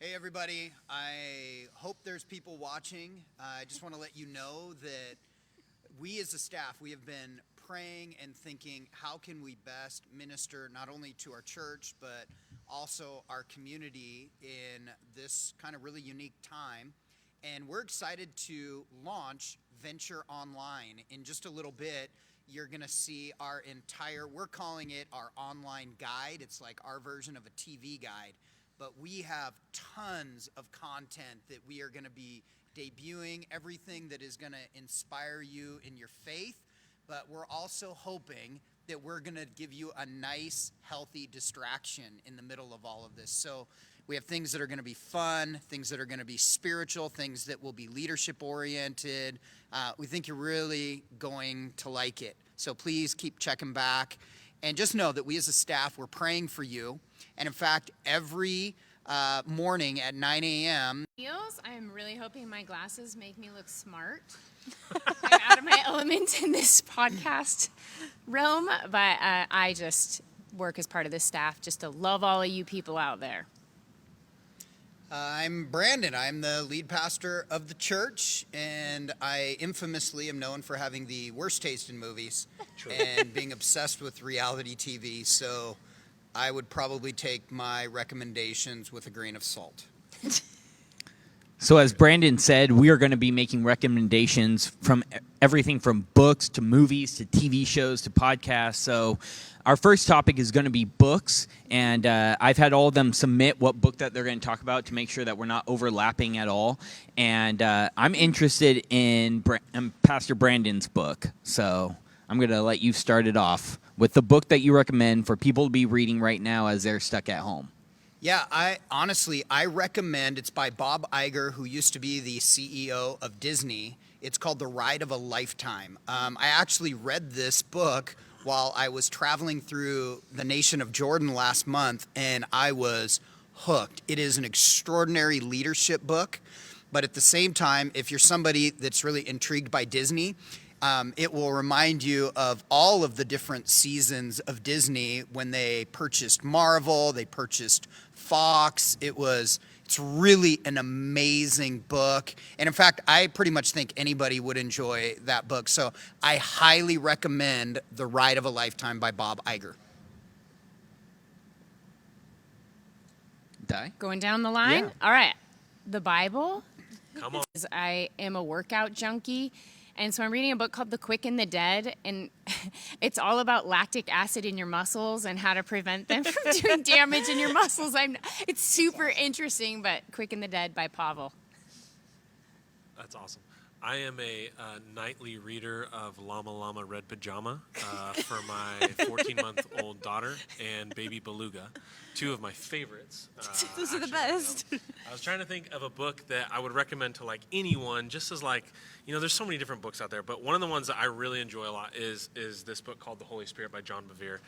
Hey everybody, I hope there's people watching. I just want to let you know that we as a staff, we have been praying and thinking, how can we best minister not only to our church, but also our community in this kind of really unique time. And we're excited to launch Venture Online. In just a little bit, you're going to see we're calling it our online guide. It's like our version of a TV guide. But we have tons of content that we are going to be debuting, everything that is going to inspire you in your faith. But we're also hoping that we're going to give you a nice, healthy distraction in the middle of all of this. So we have things that are going to be fun, things that are going to be spiritual, things that will be leadership-oriented. We think you're really going to like it. So please keep checking back. And just know that we as a staff, we're praying for you. And in fact, every morning at 9 a.m. I'm really hoping my glasses make me look smart. I'm out of my element in this podcast realm, but I just work as part of this staff just to love all of you people out there. I'm Brandon. I'm the lead pastor of the church, and I infamously am known for having the worst taste in movies and being obsessed with reality TV, so I would probably take my recommendations with a grain of salt. So as Brandon said, we are going to be making recommendations from everything from books to movies to TV shows to podcasts. So our first topic is going to be books, and I've had all of them submit what book that they're going to talk about to make sure that we're not overlapping at all. And I'm interested in Pastor Brandon's book, so I'm going to let you start it off with the book that you recommend for people to be reading right now as they're stuck at home. Yeah, I recommend, it's by Bob Iger, who used to be the CEO of Disney. It's called The Ride of a Lifetime. I actually read this book while I was traveling through the nation of Jordan last month, and I was hooked. It is an extraordinary leadership book, but at the same time, if you're somebody that's really intrigued by Disney, it will remind you of all of the different seasons of Disney when they purchased Marvel, they purchased Fox. It's really an amazing book. And in fact, I pretty much think anybody would enjoy that book. So I highly recommend The Ride of a Lifetime by Bob Iger. Di? Going down the line? Yeah. All right. The Bible. Come on. I am a workout junkie. And so I'm reading a book called The Quick and the Dead, and it's all about lactic acid in your muscles and how to prevent them from doing damage in your muscles. It's super interesting, but Quick and the Dead by Pavel. That's awesome. I am a nightly reader of Llama Llama Red Pajama for my 14-month-old daughter and baby Beluga, two of my favorites. Those are the best. I was trying to think of a book that I would recommend to anyone, just as there's so many different books out there, but one of the ones that I really enjoy a lot is this book called The Holy Spirit by John Bevere.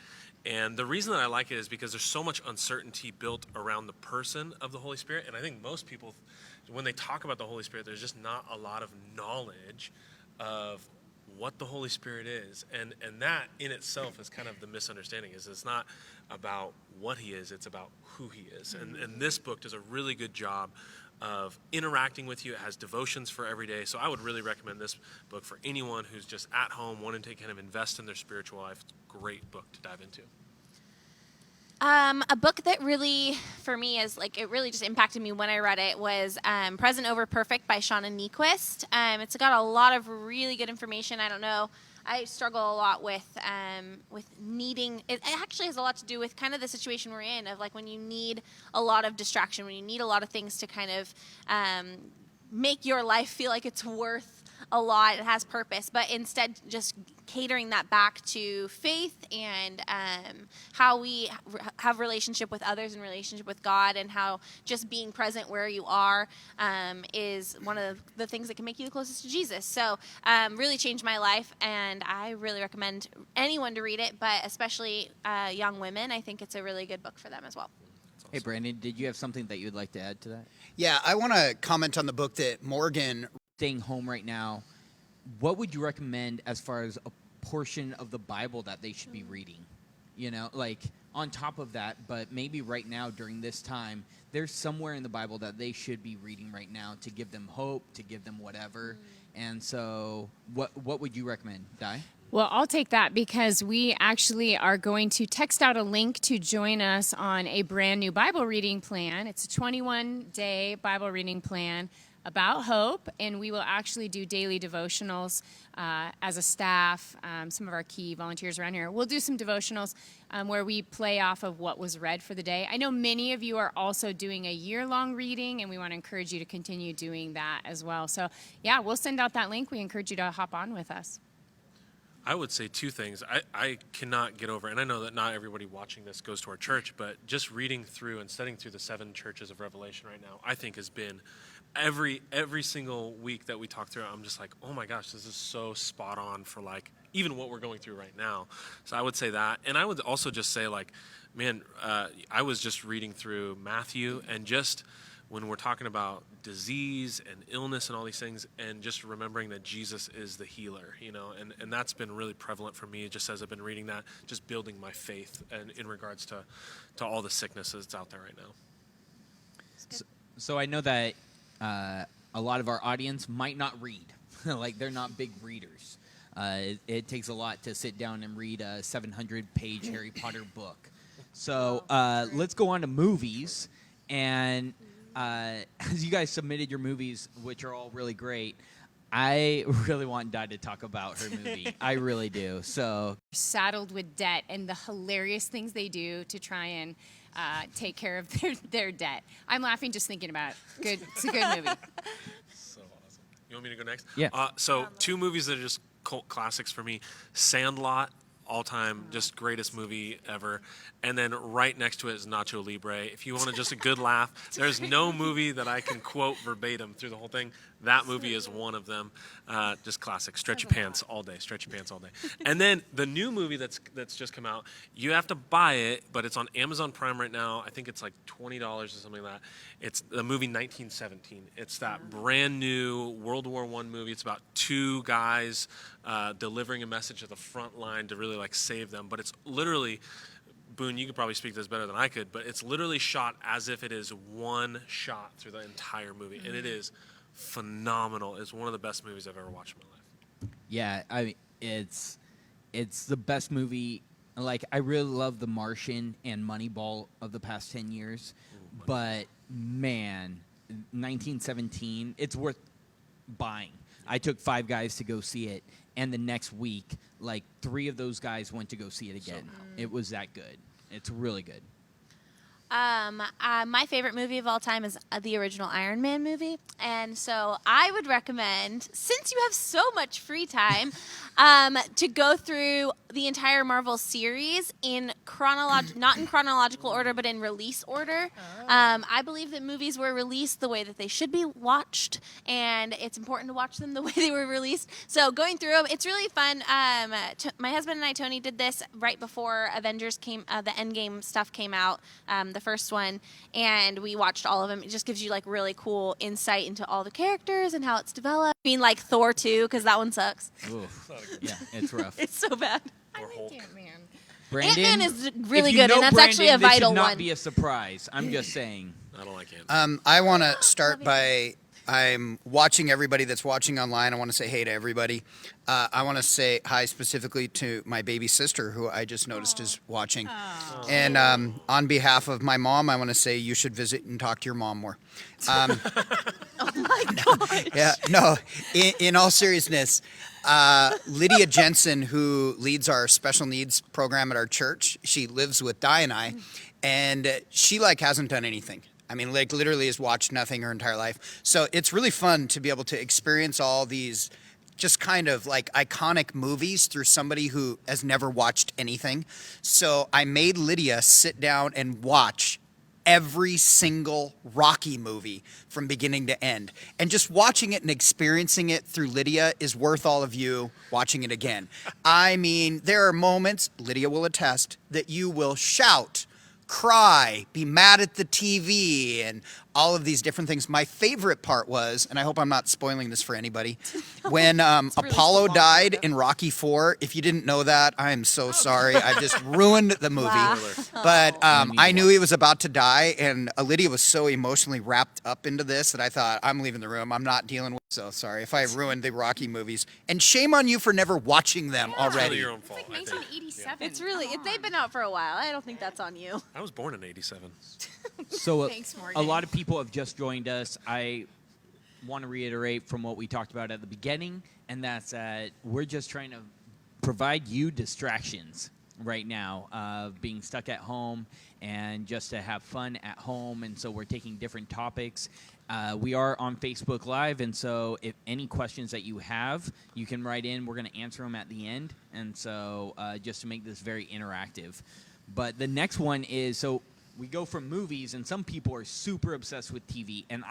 And the reason that I like it is because there's so much uncertainty built around the person of the Holy Spirit, and I think most people, when they talk about the Holy Spirit, there's just not a lot of knowledge of what the Holy Spirit is. And that in itself is kind of the misunderstanding, is it's not about what he is, it's about who he is. And this book does a really good job of interacting with you. It has devotions for every day. So I would really recommend this book for anyone who's just at home wanting to kind of invest in their spiritual life. It's a great book to dive into. A book that really, for me, it really just impacted me when I read it was Present Over Perfect by Shauna Niequist. It's got a lot of really good information. I don't know. I struggle a lot with needing. It actually has a lot to do with kind of the situation we're in, of when you need a lot of distraction, when you need a lot of things to kind of make your life feel like it's worth a lot. It has purpose, but instead just catering that back to faith and how we have relationship with others and relationship with God, and how just being present where you are is one of the things that can make you the closest to Jesus. So really changed my life, and I really recommend anyone to read it, but especially young women. I think it's a really good book for them as well. Hey, Brandon, did you have something that you'd like to add to that? Yeah, I want to comment on the book that Morgan. Staying home right now, what would you recommend as far as a portion of the Bible that they should be reading? on top of that, but maybe right now during this time, there's somewhere in the Bible that they should be reading right now to give them hope, to give them whatever. And so what would you recommend, Di? Well, I'll take that because we actually are going to text out a link to join us on a brand new Bible reading plan. It's a 21-day Bible reading plan about hope, and we will actually do daily devotionals as a staff. Some of our key volunteers around here. We'll do some devotionals where we play off of what was read for the day. I know many of you are also doing a year-long reading, and we want to encourage you to continue doing that as well. So, yeah, we'll send out that link. We encourage you to hop on with us. I would say two things. I cannot get over, and I know that not everybody watching this goes to our church, but just reading through and studying through the 7 churches of Revelation right now, I think has been every single week that we talk through it, I'm just like, oh my gosh, this is so spot on for like even what we're going through right now. So I would say that. And I would also just say like, man, I was just reading through Matthew, and just when we're talking about disease and illness and all these things, and just remembering that Jesus is the healer, you know, and that's been really prevalent for me just as I've been reading that, just building my faith and in regards to all the sickness that's out there right now. So I know that a lot of our audience might not read. Like, they're not big readers. It takes a lot to sit down and read a 700-page Harry Potter book. So let's go on to movies. And as you guys submitted your movies, which are all really great, I really want Di to talk about her movie. I really do. So Saddled with debt and the hilarious things they do to try and take care of their debt. I'm laughing just thinking about it. Good. It's a good movie. So awesome. You want me to go next? Yeah. So 2 movies that are just cult classics for me. Sandlot, all-time, just greatest movie ever. And then right next to it is Nacho Libre. If you want just a good laugh, there's no movie that I can quote verbatim through the whole thing. That movie is one of them. Just classic. Stretch your pants all day. Stretch your pants all day. And then the new movie that's just come out, you have to buy it, but it's on Amazon Prime right now. I think it's like $20 or something like that. It's the movie 1917. It's that brand new World War I movie. It's about 2 guys delivering a message at the front line to really like save them. But it's literally, Boone, you could probably speak this better than I could, but it's literally shot as if it is one shot through the entire movie. And it is phenomenal. It's one of the best movies I've ever watched in my life. yeah, it's the best movie. Like, I really love The Martian and Moneyball of the past 10 years. But man, 1917, it's worth buying. I took 5 guys to go see it, and the next week, like 3 of those guys went to go see it again. It was that good. It's really good. My favorite movie of all time is the original Iron Man movie. And so I would recommend, since you have so much free time, to go through the entire Marvel series in not in chronological order, but in release order. I believe that movies were released the way that they should be watched, and it's important to watch them the way they were released. So going through them, it's really fun. My husband and I, Tony, did this right before Avengers the Endgame stuff came out. The first one, and we watched all of them. It just gives you like really cool insight into all the characters and how it's developed. Being like Thor 2, because that one sucks. Oof. Yeah, it's rough. It's so bad. I like Ant-Man. Brandon, Ant-Man is really if you good, know and that's Brandon, actually a this vital should not one. be a surprise. I'm just saying. I don't like Ant-Man. I want to start by, I'm watching everybody that's watching online. I want to say hey to everybody. I want to say hi specifically to my baby sister, who I just noticed is watching. And on behalf of my mom, I want to say you should visit and talk to your mom more. Oh my God. Yeah, no, in all seriousness, Lydia Jensen, who leads our special needs program at our church, she lives with Di and I, and she like hasn't done anything. I mean, like literally has watched nothing her entire life. So it's really fun to be able to experience all these just kind of like iconic movies through somebody who has never watched anything. So I made Lydia sit down and watch every single Rocky movie from beginning to end. And just watching it and experiencing it through Lydia is worth all of you watching it again. I mean, there are moments, Lydia will attest, that you will shout, cry, be mad at the TV, and all of these different things. My favorite part was, and I hope I'm not spoiling this for anybody, when Apollo died in Rocky IV. If you didn't know that, I am so sorry. I just ruined the movie. Wow. But I knew he was about to die, and Lydia was so emotionally wrapped up into this that I thought, I'm leaving the room. I'm not dealing with. So sorry if I ruined the Rocky movies, and shame on you for never watching them It's really already. your own fault. It's like I think. 1987. It's really, they've been out for a while. I don't think that's on you. I was born in '87. So Thanks, a Morgan. lot of people have just joined us. I want to reiterate from what we talked about at the beginning, and that's that we're just trying to provide you distractions right now of being stuck at home and just to have fun at home. And so we're taking different topics. We are on Facebook Live, and so if any questions that you have, you can write in. We're going to answer them at the end, and so just to make this very interactive. But the next one is, so we go from movies, and some people are super obsessed with TV, and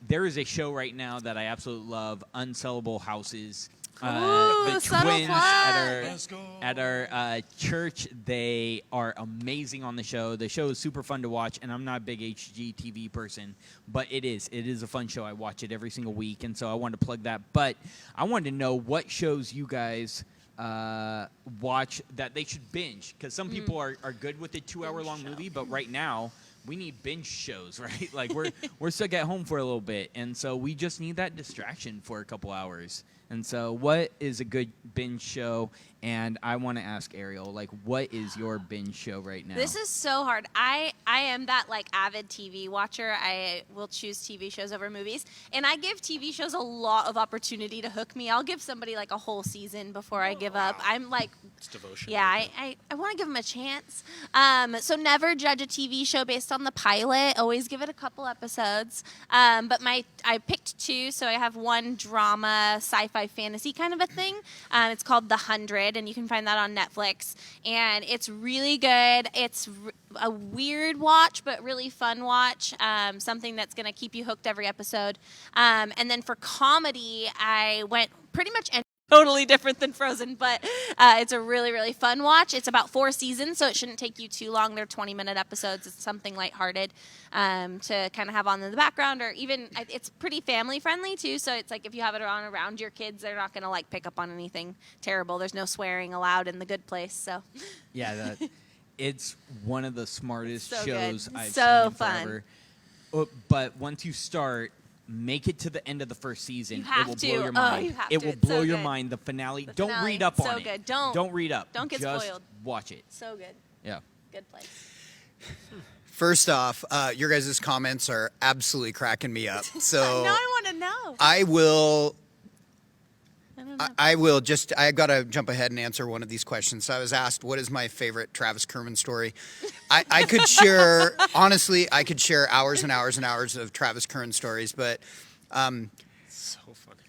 there is a show right now that I absolutely love, Unsellable Houses. Ooh, The subtle twins plug. at our church, they are amazing on the show. The show is super fun to watch, and I'm not a big HGTV person, but it is a fun show. I watch it every single week, and so I wanted to plug that. But I wanted to know what shows you guys watch that they should binge, because some people are good with a 2-hour-long movie, but right now we need binge shows, right? Like we're stuck at home for a little bit, and so we just need that distraction for a couple hours. And so what is a good binge show? And I want to ask Ariel, like, what is your binge show right now? This is so hard. I am that like avid TV watcher. I will choose TV shows over movies, and I give TV shows a lot of opportunity to hook me. I'll give somebody like a whole season before I give up. I'm like, It's devotion. yeah, right I want to give them a chance. So never judge a TV show based on the pilot. Always give it a couple episodes. But I picked 2, so I have one drama, sci-fi, fantasy kind of a thing. It's called The 100, and you can find that on Netflix. And it's really good. It's a weird watch, but really fun watch. Something that's going to keep you hooked every episode. And then for comedy, I went pretty much totally different than Frozen, but it's a really, really fun watch. It's about 4 seasons, so it shouldn't take you too long. They're 20-minute episodes. It's something lighthearted to kind of have on in the background, or even it's pretty family-friendly, too, so it's like if you have it on around your kids, they're not going to, like, pick up on anything terrible. There's no swearing allowed in The Good Place, so. Yeah, it's one of the smartest So shows good. I've So seen fun. forever. But once you start, make it to the end of the first season. You have it will to. blow your Oh, mind. you have it to. will It's blow so your good. mind. The finale. The Don't finale, read up so on it. good. Don't read up. don't get Just spoiled. watch it. So good. Yeah. Good place. First off, your guys' comments are absolutely cracking me up. So Now I want to know. I will I don't know. I will just, I got to jump ahead and answer one of these questions. So I was asked, what is my favorite Travis Kerman story? I could share, honestly, I could share hours and hours and hours of Travis Kerman stories, but So funny.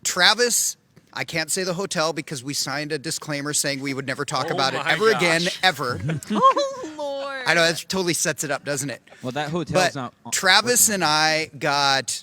Travis, I can't say the hotel because we signed a disclaimer saying we would never talk Oh about it my ever gosh. again, ever. Oh, Lord. I know, that totally sets it up, doesn't it? Well, that hotel's But not. Travis working. and I got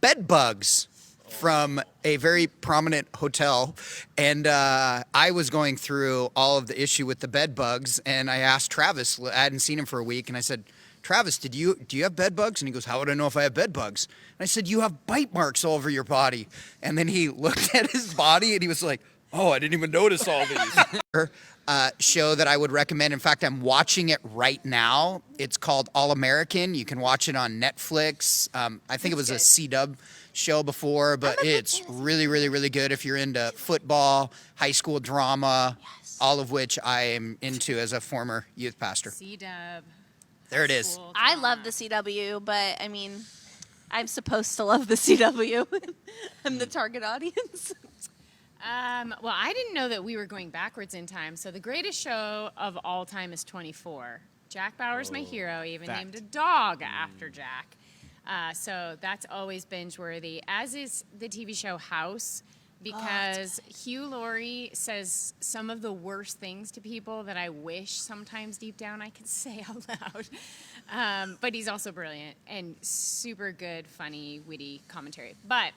bed bugs from a very prominent hotel, and I was going through all of the issue with the bed bugs, and I asked Travis. I hadn't seen him for a week, and I said, Travis, do you have bed bugs? And he goes, how would I know if I have bed bugs? And I said, you have bite marks all over your body. And then he looked at his body, and he was like, oh, I didn't even notice all these. Show that I would recommend. In fact, I'm watching it right now. It's called All American. You can watch it on Netflix. I think it was a C-Dub show before, but it's really, really, really good if you're into football, high school drama, all of which I am into as a former youth pastor. C-Dub. There it is. Cool I drama. love the CW, but I mean, I'm supposed to love the CW. I'm the target audience. Well, I didn't know that we were going backwards in time. So the greatest show of all time is 24. Jack Bauer's my hero. Even fact. named a dog after Jack. So that's always binge-worthy, as is the TV show House, because Hugh Laurie says some of the worst things to people that I wish sometimes deep down I could say out loud. But he's also brilliant and super good, funny, witty commentary. But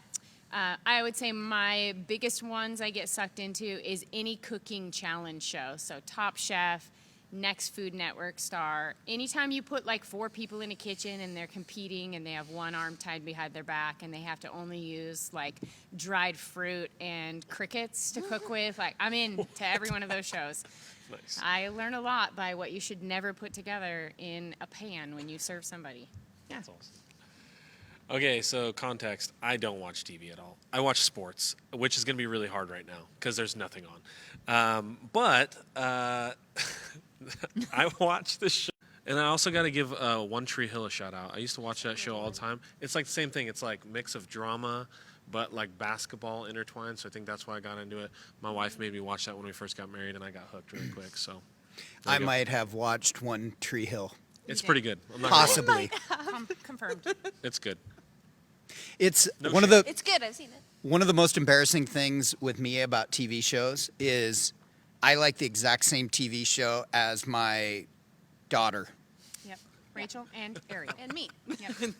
I would say my biggest ones I get sucked into is any cooking challenge show. So Top Chef, next Food Network star. Anytime you put like 4 people in a kitchen and they're competing and they have one arm tied behind their back and they have to only use like dried fruit and crickets to cook with, like I'm in to every one of those shows. Nice. I learn a lot by what you should never put together in a pan when you serve somebody. Yeah. That's awesome. Okay, so context. I don't watch TV at all. I watch sports, which is going to be really hard right now because there's nothing on. But I watch the show. And I also got to give One Tree Hill a shout out. I used to watch that show all the time. It's like the same thing. It's like mix of drama, but like basketball intertwined. So I think that's why I got into it. My wife made me watch that when we first got married, and I got hooked really quick. So I might have watched One Tree Hill. It's pretty good. I'm not gonna lie. Possibly. Confirmed. It's good. It's No one shit. of the It's good. I've seen it. one of the most embarrassing things with me about TV shows is I like the exact same TV show as my daughter. Yep. Rachel and Ariel. And me. Yep.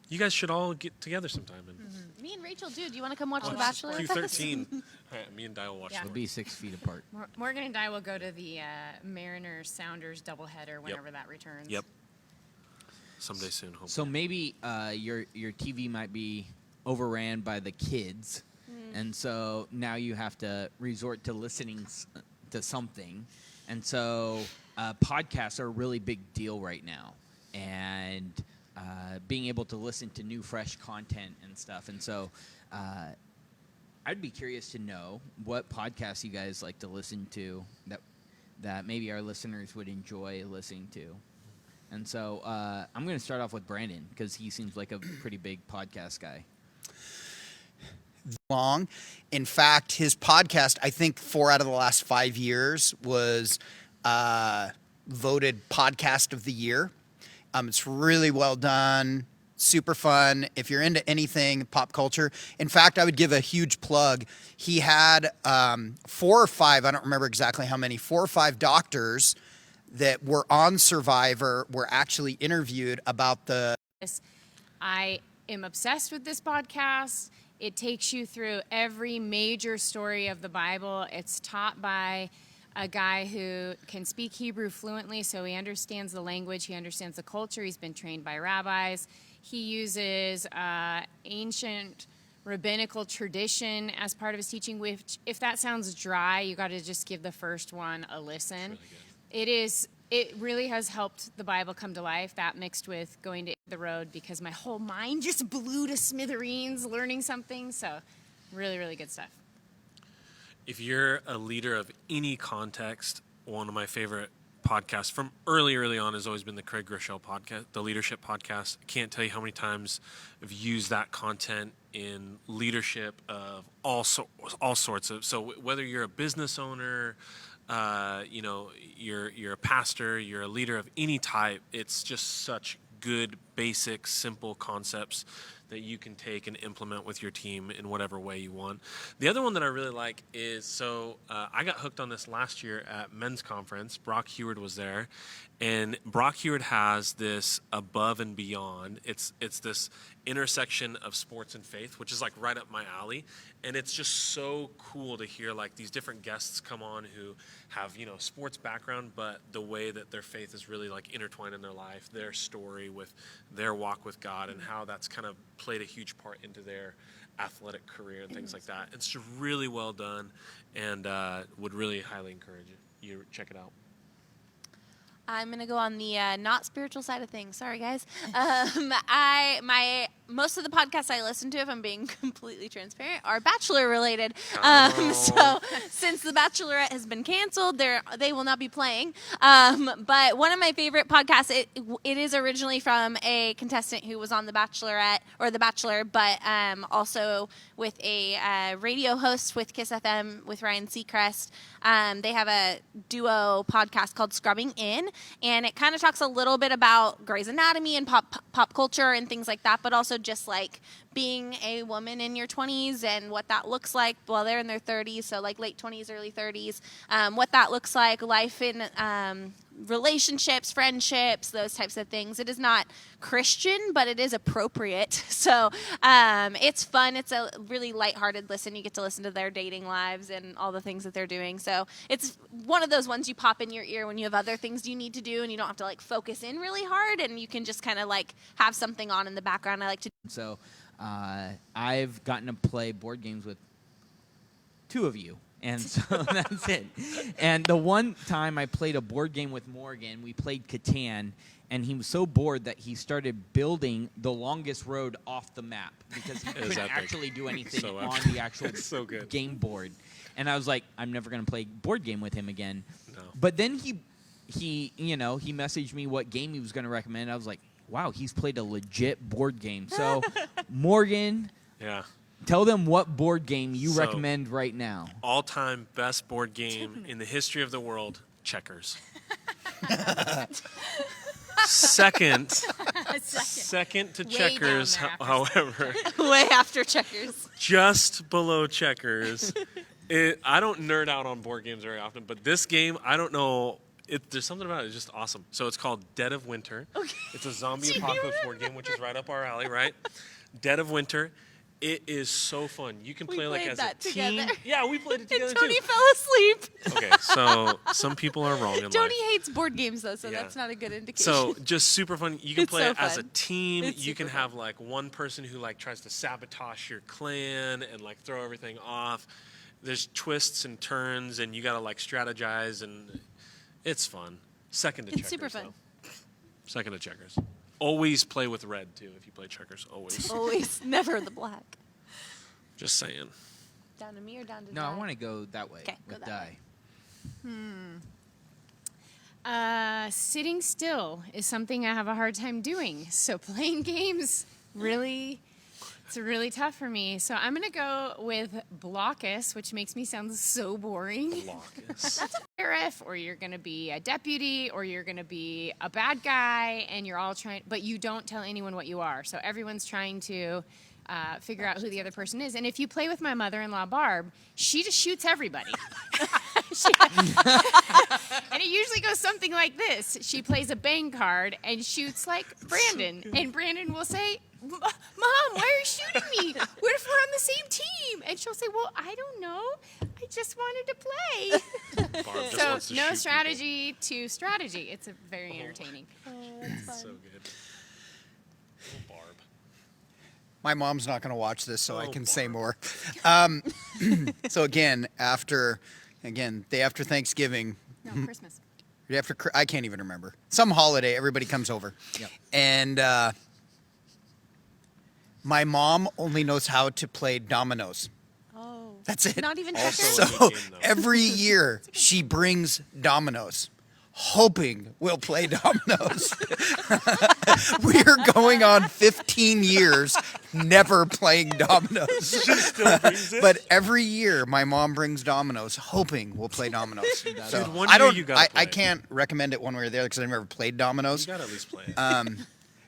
You guys should all get together sometime. And Me and Rachel, dude, do you want to come watch Oh, The watch Bachelor with us? Q13. All right, me and Di will watch Yeah. We'll them. be 6 feet apart. Morgan and I will go to the Mariners Sounders doubleheader whenever that returns. Yep. Someday soon, hopefully. So maybe your TV might be overran by the kids, and so now you have to resort to listening to something, and so podcasts are a really big deal right now, and being able to listen to new, fresh content and stuff, and so I'd be curious to know what podcasts you guys like to listen to that maybe our listeners would enjoy listening to. And so I'm going to start off with Brandon because he seems like a pretty big podcast guy. Long. In fact, his podcast, I think 4 out of the last 5 years, was voted Podcast of the Year. It's really well done, super fun. If you're into anything pop culture. In fact, I would give a huge plug. He had 4 or 5, I don't remember exactly how many, 4 or 5 doctors that were on Survivor were actually interviewed about the I am obsessed with this podcast. It takes you through every major story of the Bible. It's taught by a guy who can speak Hebrew fluently, so he understands the language, he understands the culture. He's been trained by rabbis. He uses ancient rabbinical tradition as part of his teaching, which, if that sounds dry, you got to just give the first one a listen. It really has helped the Bible come to life, that mixed with going to the road, because my whole mind just blew to smithereens learning something. So really, really good stuff. If you're a leader of any context, one of my favorite podcasts from early on has always been the Craig Groeschel podcast, the Leadership Podcast. I can't tell you how many times I've used that content in leadership of all sorts of. So whether you're a business owner, you're a pastor, you're a leader of any type, it's just such good, basic, simple concepts that you can take and implement with your team in whatever way you want. The other one that I really like is, I got hooked on this last year at men's conference. Brock Heward was there, and Brock Heward has this above and beyond. It's this intersection of sports and faith, which is like right up my alley, and it's just so cool to hear like these different guests come on who have sports background, but the way that their faith is really like intertwined in their life, their story with their walk with God, and how that's kind of played a huge part into their athletic career and things like that. It's just really well done, and would really highly encourage you to check it out. I'm gonna go on the not spiritual side of things. Sorry, guys. Most of the podcasts I listen to, if I'm being completely transparent, are Bachelor related. So since The Bachelorette has been canceled, they will not be playing. But one of my favorite podcasts, it is originally from a contestant who was on The Bachelorette or The Bachelor, but also with a radio host with Kiss FM with Ryan Seacrest. They have a duo podcast called Scrubbing In, and it kind of talks a little bit about Grey's Anatomy and pop culture and things like that, but also just like being a woman in your 20s and what that looks like while they're in their 30s, so like late 20s, early 30s, what that looks like, life in relationships, friendships, those types of things. It is not Christian, but it is appropriate. So it's fun. It's a really lighthearted listen. You get to listen to their dating lives and all the things that they're doing. So it's one of those ones you pop in your ear when you have other things you need to do and you don't have to like focus in really hard, and you can just kind of like have something on in the background. I like to. So I've gotten to play board games with 2 of you. And so that's it. And the one time I played a board game with Morgan, we played Catan, and he was so bored that he started building the longest road off the map because he couldn't actually do anything on the actual game board. And I was like, I'm never going to play board game with him again. No. But then he messaged me what game he was going to recommend. I was like, wow, he's played a legit board game. So, Morgan. Yeah. Tell them what board game you recommend right now. All-time best board game in the history of the world, checkers. Second to Way checkers, down there however, Way after checkers. just below checkers. I don't nerd out on board games very often, but this game, I don't know. There's something about it. It's just awesome. So it's called Dead of Winter. Okay. It's a zombie apocalypse board game, which is right up our alley, right? Dead of Winter. It is so fun. You can play like as a team. Together. Yeah, we played it together And Tony too. fell asleep. Okay, so some people are wrong in Tony life. hates board games though, so Yeah. that's not a good indication. So just super fun. You can It's play so it as a fun. team. It's You can super have like one person who like tries to sabotage your clan and like throw everything off. There's twists and turns, and you gotta like strategize, and it's fun. Second to checkers. It's super fun. Though. Second to checkers. Always play with red too if you play checkers. Always. Always, never the black. Just saying. Down to me or down to No, Di? I want to go that way 'Kay, go with that Di. Sitting still is something I have a hard time doing. So playing games it's really tough for me. So I'm going to go with Blockus, which makes me sound so boring. Blockus. Sheriff, or you're going to be a deputy, or you're going to be a bad guy, and you're all trying, but you don't tell anyone what you are. So everyone's trying to figure out who the other person is. And if you play with my mother-in-law, Barb, she just shoots everybody. And it usually goes something like this. She plays a bang card and shoots like Brandon. And Brandon will say, Mom, why are you shooting me? What if we're on the same team? And she'll say, well, I don't know. I just wanted to play. Barb just So wants to shoot no people. strategy to strategy. It's a very entertaining. So good. Oh, Barb. My mom's not going to watch this, so I Oh, can say Barb. more. So again, day after Thanksgiving, No, Christmas. I can't even remember. Some holiday, everybody comes over. Yep. And my mom only knows how to play dominoes. Oh. That's it. Not even Also checkers? a So good game, though. every year she brings dominoes, hoping we'll play dominoes. We're going on 15 years never playing dominoes. Still brings it? But every year my mom brings dominoes, hoping we'll play dominoes. So Dude, one I year don't. you gotta I play. can't recommend it one way or the other because I've never played dominoes. You gotta at least play it.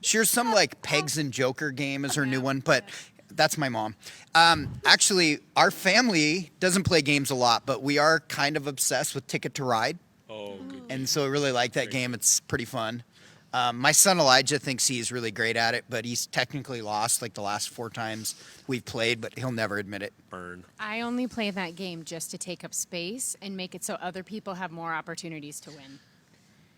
She's some like Pegs and Joker game is her new one, but that's my mom. Actually, our family doesn't play games a lot, but we are kind of obsessed with Ticket to Ride. Oh, good. And so I really like that game. It's pretty fun. My son Elijah thinks he's really great at it, but he's technically lost like the last 4 times we've played, but he'll never admit it. Burn. I only play that game just to take up space and make it so other people have more opportunities to win.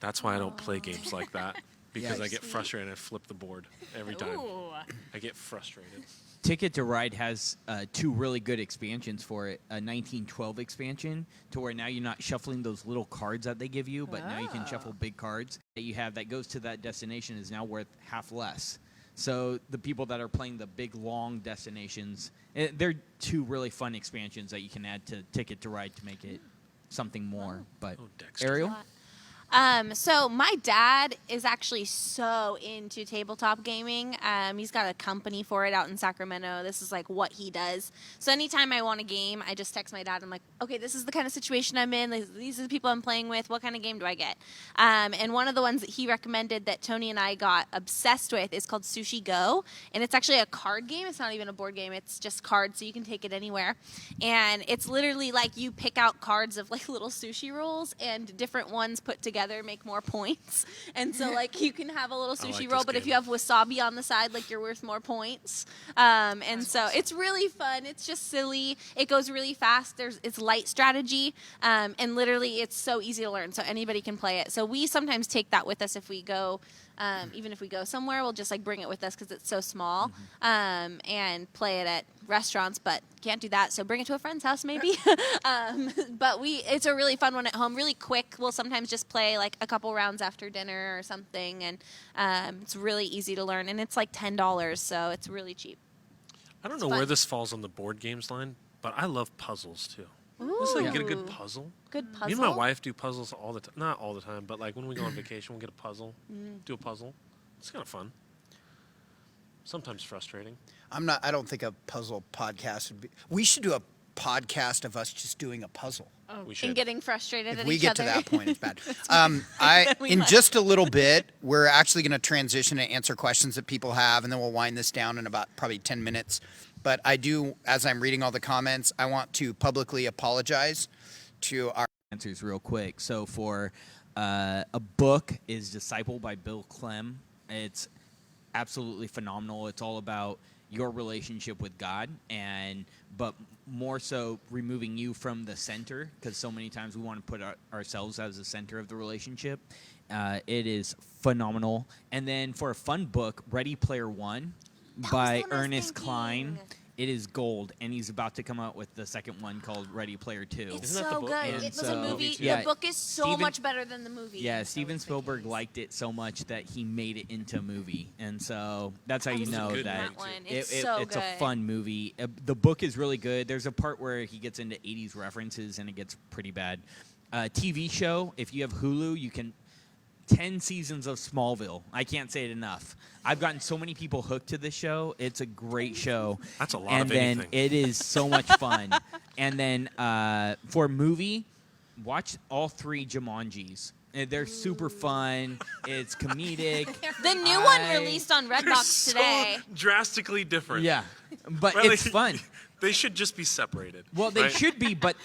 That's why I don't play games like that. Because Yeah. I get frustrated and I flip the board every time. Ooh. I get frustrated. Ticket to Ride has 2 really good expansions for it. A 1912 expansion to where now you're not shuffling those little cards that they give you, but now you can shuffle big cards that you have that goes to that destination is now worth half less. So the people that are playing the big, long destinations, they're 2 really fun expansions that you can add to Ticket to Ride to make it something more. But Oh, Dexter. Ariel? So my dad is actually so into tabletop gaming. He's got a company for it out in Sacramento. This is like what he does. So anytime I want a game, I just text my dad. I'm like, okay, this is the kind of situation I'm in. These are the people I'm playing with. What kind of game do I get? And one of the ones that he recommended that Tony and I got obsessed with is called Sushi Go. And it's actually a card game. It's not even a board game. It's just cards, so you can take it anywhere. And it's literally like you pick out cards of like little sushi rolls and different ones put together together make more points. And so like you can have a little I like sushi roll, this but if game. you have wasabi on the side, like you're worth more points. And so it's really fun. It's just silly. It goes really fast. It's light strategy, and literally it's so easy to learn. So anybody can play it. So we sometimes take that with us if we go. Even if we go somewhere, we'll just like bring it with us because it's so small, and play it at restaurants. But can't do that, so bring it to a friend's house maybe. But it's a really fun one at home. Really quick. We'll sometimes just play like a couple rounds after dinner or something, and it's really easy to learn. And it's like $10, so it's really cheap. I don't know fun. where this falls on the board games line, but I love puzzles too. Let's like get a good puzzle. Good puzzle. Me and my wife do puzzles all the time. Not all the time, but like when we go on vacation, we'll get a puzzle. Do a puzzle. It's kind of fun. Sometimes frustrating. I don't think a puzzle podcast would be. We should do a podcast of us just doing a puzzle. We should. And getting frustrated If at we each get other. to that point, it's bad. We In might. just a little bit, we're actually going to transition and answer questions that people have, and then we'll wind this down in about probably 10 minutes. But I do, as I'm reading all the comments, I want to publicly apologize to our Answers real quick. So for a book is Disciple by Bill Clem. It's absolutely phenomenal. It's all about your relationship with God, but more so removing you from the center, because so many times we want to put ourselves as the center of the relationship. It is phenomenal. And then for a fun book, Ready Player One by what I was Ernest thinking. Cline. It is gold, and he's about to come out with the second one called Ready Player Two. It's Isn't that the so book? good. And It was so- a movie. Yeah. The book is so Steven- much better than the movie. Yeah, So Steven it's Spielberg ridiculous. liked it so much that he made it into a movie, and so that's how you I've know seen that that one. It's so it's a good. fun movie. The book is really good. There's a part where he gets into 80s references, and it gets pretty bad. TV show, if you have Hulu, you can 10 seasons of Smallville. I can't say it enough. I've gotten so many people hooked to this show. It's a great show. That's a lot and of then anything. it is so much fun. And then for a movie, watch all 3 Jumanjis. They're super fun. It's comedic. The new one I- released on They're Redbox so today. drastically different. Yeah, but Well, it's fun. They should just be separated. Well, they right? should be, but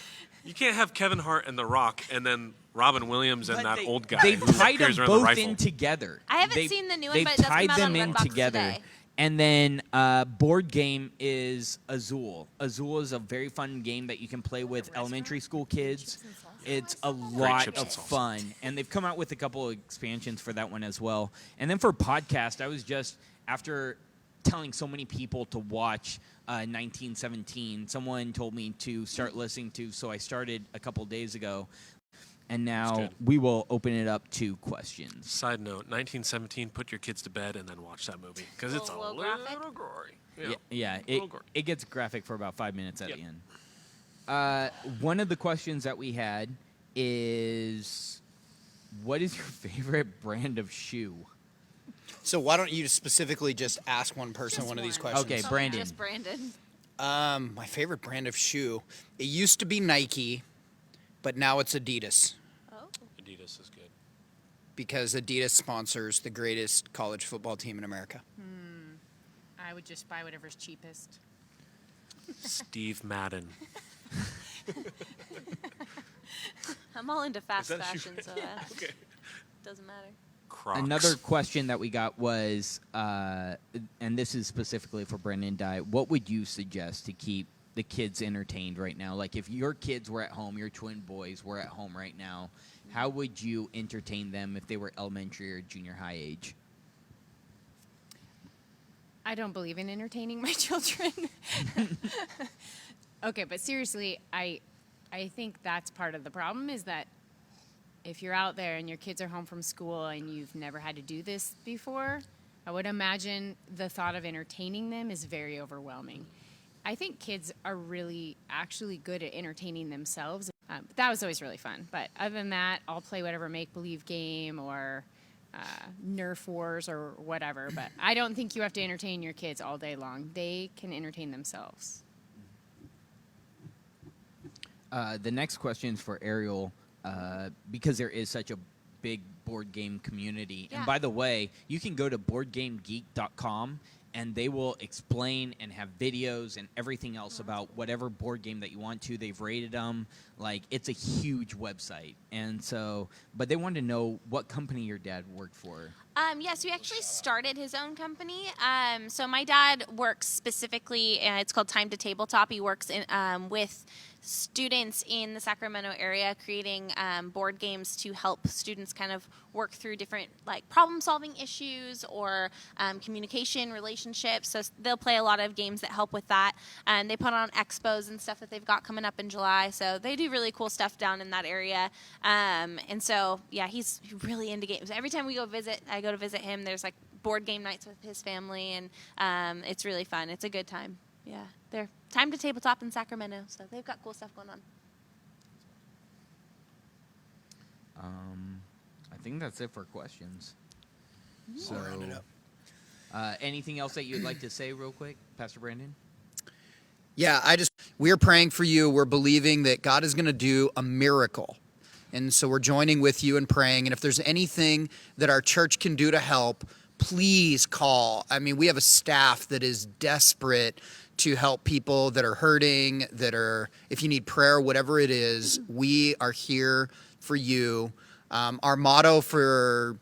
You can't have Kevin Hart and The Rock and then Robin Williams and but that they, old guy they've who tied appears them around the both rifle. in together. I haven't seen the new one, they've but it does tied come out them on in Redbox together. today. And then board game is Azul. Azul is a very fun game that you can play with elementary school kids. It's a lot chips of and salsa. fun, and they've come out with a couple of expansions for that one as well. And then for podcast, I was just after telling so many people to watch 1917. Someone told me to start listening to, so I started a couple days ago. And now good. we will open it up to questions. Side note, 1917, put your kids to bed and then watch that movie because it's a Little little graphic? gory. Yeah, Little gory. it gets graphic for about 5 minutes at Yep. the end. One of the questions that we had is, what is your favorite brand of shoe? So why don't you specifically just ask one person Just one of these one. questions? Okay, Brandon. Just Brandon. My favorite brand of shoe. It used to be Nike, but now it's Adidas Oh. Adidas is good. because Adidas sponsors the greatest college football team in America. I would just buy whatever's cheapest. Steve Madden. I'm all into fast that shoe? fashion, so Okay. doesn't matter. Crocs. Another question that we got was, and this is specifically for Brendan Dye, what would you suggest to keep the kids entertained right now? Like if your kids were at home, your twin boys were at home right now, how would you entertain them if they were elementary or junior high age? I don't believe in entertaining my children. Okay, but seriously, I think that's part of the problem is that if you're out there and your kids are home from school and you've never had to do this before, I would imagine the thought of entertaining them is very overwhelming. I think kids are really actually good at entertaining themselves. That was always really fun. But other than that, I'll play whatever make-believe game or Nerf Wars or whatever. But I don't think you have to entertain your kids all day long. They can entertain themselves. The next question is for Ariel, because there is such a big board game community. Yeah. And by the way, you can go to boardgamegeek.com and they will explain and have videos and everything else about whatever board game that you want to. They've rated them. Like, it's a huge website. And so, but they wanted to know what company your dad worked for. Yes, we actually started his own company. So my dad works specifically, it's called Time to Tabletop. He works with students in the Sacramento area, creating board games to help students kind of work through different like problem-solving issues or communication, relationships. So they'll play a lot of games that help with that. And they put on expos and stuff that they've got coming up in July. So they do really cool stuff down in that area. And so, yeah, he's really into games. Every time we go visit, I go to visit him, there's like board game nights with his family, and it's really fun. It's a good time. Yeah, they're Time to Tabletop in Sacramento, so they've got cool stuff going on. I think that's it for questions. So, We'll round it up. Anything else that you'd like to say real quick, Pastor Brandon? Yeah, we're praying for you. We're believing that God is going to do a miracle. And so we're joining with you in praying. And if there's anything that our church can do to help, please call. I mean, we have a staff that is desperate to help people that are hurting, if you need prayer, whatever it is, we are here for you. Our motto for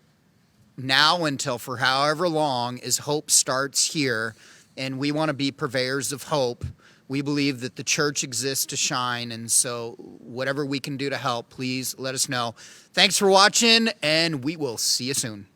now until for however long is hope starts here. And we want to be purveyors of hope. We believe that the church exists to shine. And so whatever we can do to help, please let us know. Thanks for watching, and we will see you soon.